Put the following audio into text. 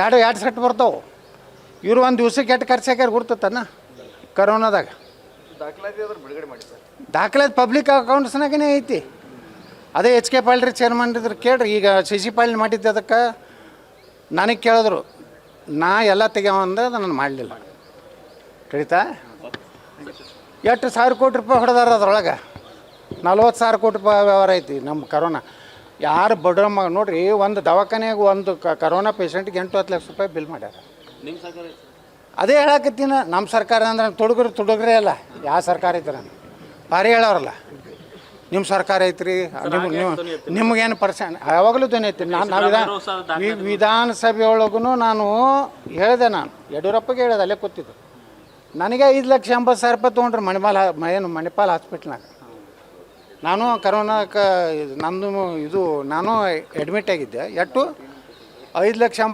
ಎರಡು ಸೆಟ್ ಬರ್ತಾವೆ. ಇವರು ಒಂದು ದಿವ್ಸಕ್ಕೆ ಎಷ್ಟು ಖರ್ಚು ಹಾಕ್ಯಾರ ಗುರ್ತತನ ಕರೋನಾದಾಗ. ದಾಖಲಾತಿ ಪಬ್ಲಿಕ್ ಅಕೌಂಟ್ಸ್ನಾಗೇ ಐತಿ. ಅದೇ ಎಚ್ ಕೆ ಪಾಳ್ರಿ ಚೇರ್ಮನ್ ಇದ್ರೆ ಕೇಳ್ರಿ. ಈಗ ಸಿ ಪಾಳ್ಯ ಮಾಡಿದ್ದೆ ಅದಕ್ಕೆ ನನಗೆ ಕೇಳಿದ್ರು, ನಾ ಎಲ್ಲ ತೆಗ್ಯಾವಂದ್ರೆ ಅದು ನಾನು ಮಾಡಲಿಲ್ಲ. ತಿಳಿತಾ? ಎಷ್ಟು ಸಾವಿರ ಕೋಟಿ ರೂಪಾಯಿ ಹೊಡೆದಾರ ಅದ್ರೊಳಗೆ. 40,000 ಕೋಟಿ ರೂಪಾಯಿ ವ್ಯವಹಾರ ಐತಿ ನಮ್ಮ ಕರೋನಾ. ಯಾರು ಬಡ್ರ ನೋಡ್ರಿ, ಒಂದು ದವಾಖಾನೆಯಾಗ ಒಂದು ಕರೋನಾ ಪೇಷಂಟ್ಗೆ 8-10 ಲಕ್ಷ ರೂಪಾಯಿ ಬಿಲ್ ಮಾಡ್ಯಾರ. ಅದೇ ಹೇಳಕತ್ತೀನಿ, ನಮ್ಮ ಸರ್ಕಾರ ಅಂದ್ರೆ ತುಡುಗ್ರೆ ಅಲ್ಲ. ಯಾವ ಸರ್ಕಾರ ಐತ್ರ ಭಾರಿ ಹೇಳೋರಲ್ಲ, ನಿಮ್ಮ ಸರ್ಕಾರ ಐತ್ರಿ, ನಿಮಗೇನು ಪರ್ಸೆಂಟ್ ಯಾವಾಗಲೂ ಧ್ವನಿ ಐತಿ. ನಾನು ವಿಧಾನಸಭೆ ಒಳಗೂ ನಾನು ಹೇಳಿದೆ, ನಾನು ಯಡಿಯೂರಪ್ಪಗೆ ಹೇಳಿದೆ, ಅಲ್ಲೇ ಕೂತಿದ್ದು. ನನಗೆ 5,80,000 ರೂಪಾಯಿ ತೊಗೊಂಡ್ರಿ ಮಣಿಪಾಲ್ ಹಾಸ್ಪಿಟ್ಲ್ನಾಗ. ನಾನು ಕರೋನಾಕ್ಕೆ ನಂದು ನಾನು ಅಡ್ಮಿಟ್ ಆಗಿದ್ದೆ. ಎಷ್ಟು 5,80,000